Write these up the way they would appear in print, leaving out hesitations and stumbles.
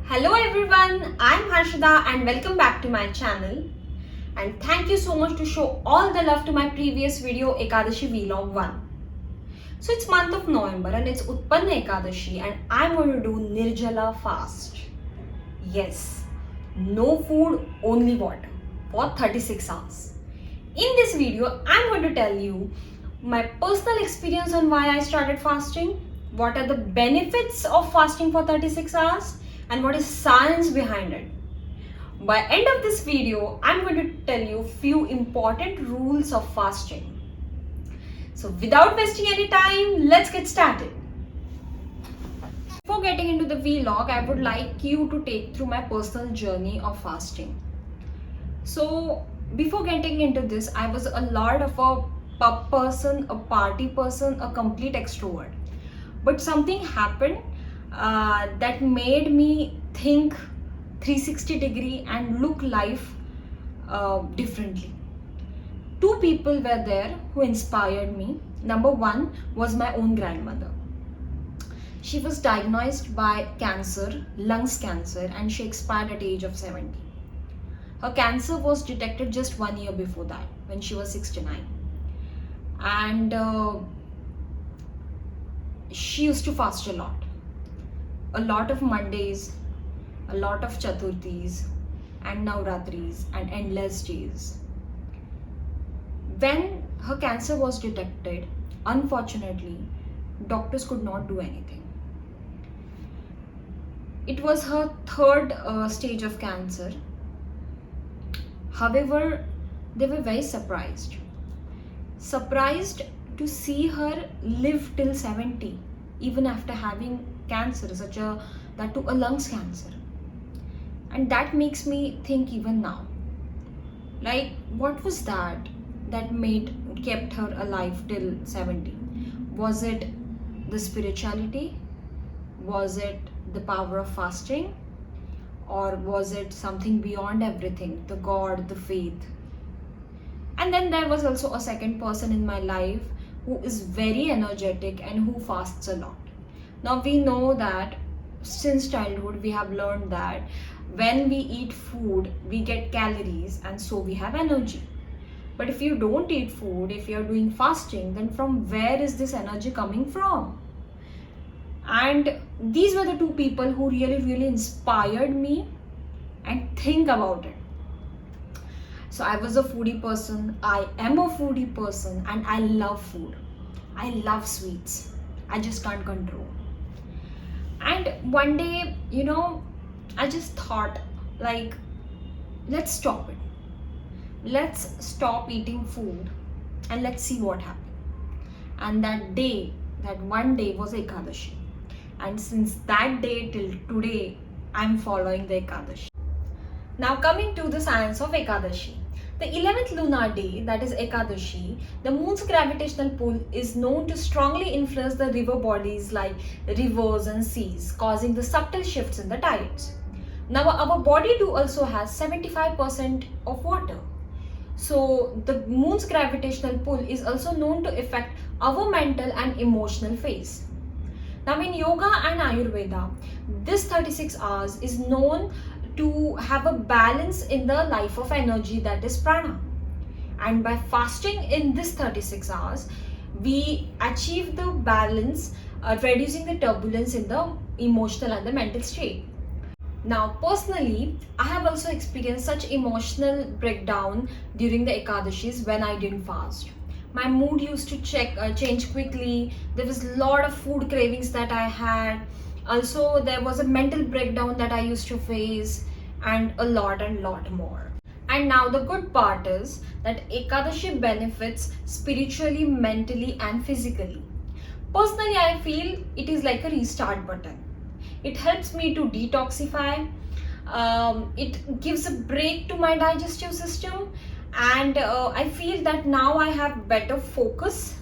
Hello everyone, I'm Harshada and welcome back to my channel. And thank you so much to show all the love to my previous video Ekadashi Vlog 1. So it's month of November and it's Utpanna Ekadashi and I'm going to do Nirjala fast. Yes, no food, only water for 36 hours. In this video, I'm going to tell you my personal experience on why I started fasting, what are the benefits of fasting for 36 hours, and what is science behind it. By end of this video, I'm going to tell you few important rules of fasting. So without wasting any time, let's get started. Before getting into the vlog, I would like you to take through my personal journey of fasting. So before getting into this, I was a lot of a pub person, a party person, a complete extrovert. But something happened that made me think 360 degree and look life differently. Two people were there who inspired me. Number one was my own grandmother. She was diagnosed by cancer, lungs cancer, and she expired at the age of 70. Her cancer was detected just 1 year before that, when she was 69. And she used to fast a lot of Mondays, a lot of Chaturthis and Navratris and endless days. When her cancer was detected, unfortunately, doctors could not do anything. It was her third stage of cancer. However, they were very surprised to see her live till 70, even after having cancer, that too a lungs cancer. And that makes me think even now, like, what was that kept her alive till 70? Was it the spirituality? Was it the power of fasting? Or was it something beyond everything, the God, the faith? And then there was also a second person in my life who is very energetic and who fasts a lot. Now we know that since childhood we have learned that when we eat food we get calories and so we have energy. But if you don't eat food, if you're doing fasting, then from where is this energy coming from? And these were the two people who really inspired me and think about it. So I was a foodie person, I am a foodie person, and I love food. I love sweets. I just can't control. And one day, I just thought, like, let's stop it. Let's stop eating food and let's see what happens. And that one day was Ekadashi. And since that day till today, I'm following the Ekadashi. Now coming to the science of Ekadashi. The 11th lunar day, that is Ekadashi, the moon's gravitational pull is known to strongly influence the river bodies like rivers and seas, causing the subtle shifts in the tides. Now our body too also has 75% of water. So the moon's gravitational pull is also known to affect our mental and emotional phase. Now in yoga and Ayurveda, this 36 hours is known to have a balance in the life of energy, that is prana. And by fasting in this 36 hours, we achieve the balance, reducing the turbulence in the emotional and the mental state. Now personally, I have also experienced such emotional breakdown during the Ekadashis when I didn't fast. My mood used to change quickly. There was a lot of food cravings that I had. Also, there was a mental breakdown that I used to face, and a lot more. And now the good part is that Ekadashi benefits spiritually, mentally and physically. Personally, I feel it is like a restart button. It helps me to detoxify. It gives a break to my digestive system, and I feel that now I have better focus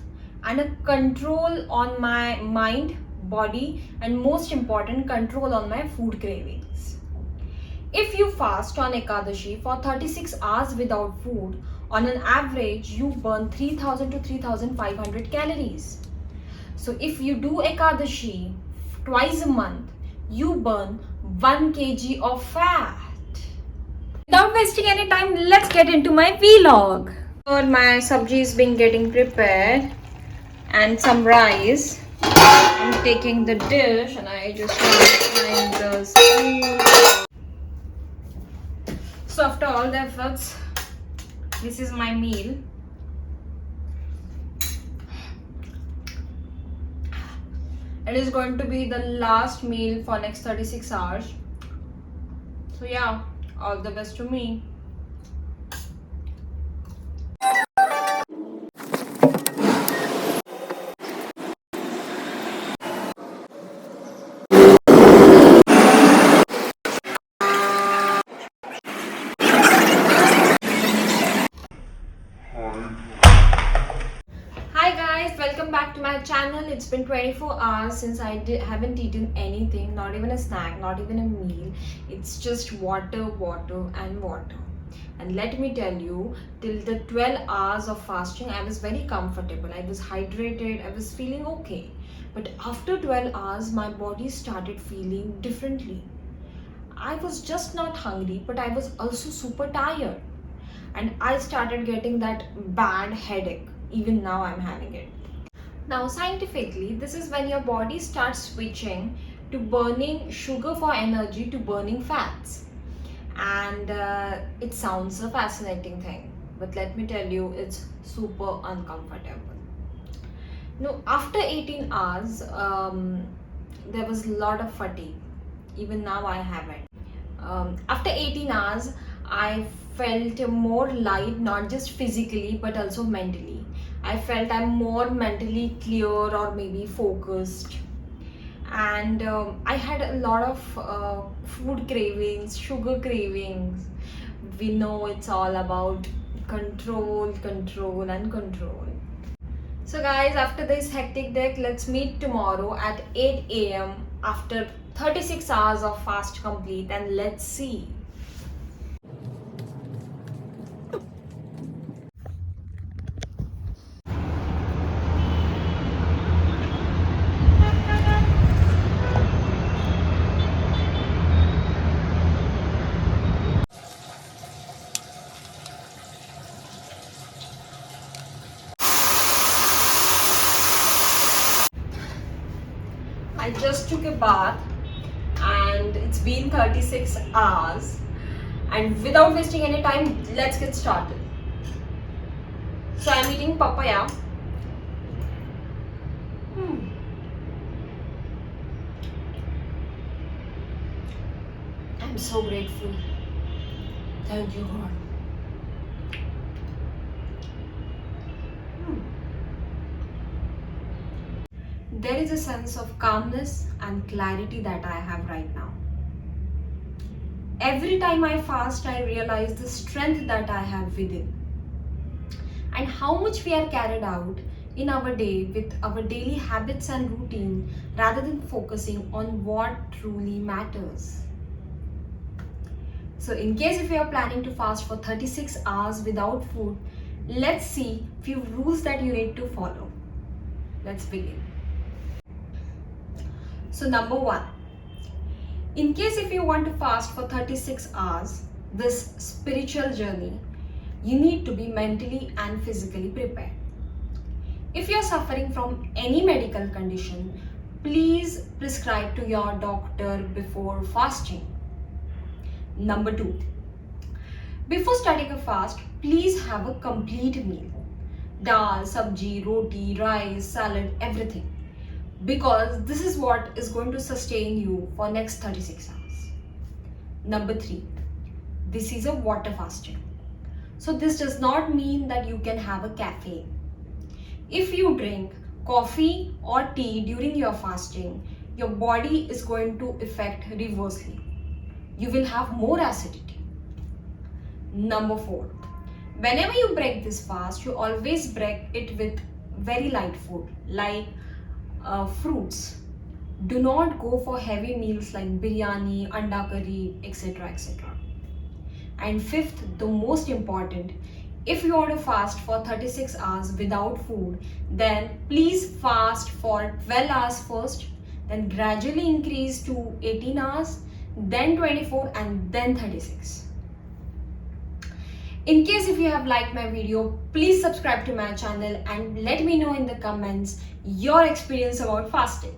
and a control on my mind, body, and most important, control on my food cravings. If you fast on Ekadashi for 36 hours without food, on an average you burn 3000 to 3500 calories. So if you do Ekadashi twice a month, you burn 1 kg of fat. Without wasting any time, let's get into my vlog. So my sabji is being getting prepared and some rice. I'm taking the dish and I just want to find the spoon. So after all the efforts, this is my meal. It is going to be the last meal for next 36 hours. So yeah, all the best to me. Hi guys, welcome back to my channel. It's been 24 hours since I haven't eaten anything, not even a snack, not even a meal. It's just water, water and water. And let me tell you, till the 12 hours of fasting, I was very comfortable. I was hydrated, I was feeling okay. But after 12 hours, my body started feeling differently. I was just not hungry, but I was also super tired. And I started getting that bad headache. Even now I'm having it. Now scientifically, this is when your body starts switching to burning sugar for energy to burning fats. And it sounds a fascinating thing, but let me tell you, it's super uncomfortable. No, after 18 hours, there was a lot of fatigue. Even now I have it. After 18 hours, I felt more light, not just physically but also mentally. I felt I'm more mentally clear or maybe focused. And I had a lot of food cravings, sugar cravings. We know it's all about control, control, and control. So guys, after this hectic day, let's meet tomorrow at 8 a.m. after 36 hours of fast complete, and let's see. I just took a bath and it's been 36 hours, and without wasting any time, let's get started. So I'm eating papaya. I'm so grateful. Thank you, God. There is a sense of calmness and clarity that I have right now. Every time I fast, I realize the strength that I have within and how much we are carried out in our day with our daily habits and routine rather than focusing on what truly matters. So in case if you are planning to fast for 36 hours without food, let's see few rules that you need to follow. Let's begin. So number 1, in case if you want to fast for 36 hours, this spiritual journey, you need to be mentally and physically prepared. If you are suffering from any medical condition, please prescribe to your doctor before fasting. Number 2, before starting a fast, please have a complete meal. Dal, sabji, roti, rice, salad, everything. Because this is what is going to sustain you for next 36 hours. Number 3, this is a water fasting. So this does not mean that you can have a caffeine. If you drink coffee or tea during your fasting, your body is going to affect reversely. You will have more acidity. Number 4, whenever you break this fast, you always break it with very light food like fruits. Do not go for heavy meals like biryani, anda curry, etc. etc. And 5th, the most important, if you want to fast for 36 hours without food, then please fast for 12 hours first, then gradually increase to 18 hours, then 24, and then 36. In case if you have liked my video, please subscribe to my channel and let me know in the comments your experience about fasting.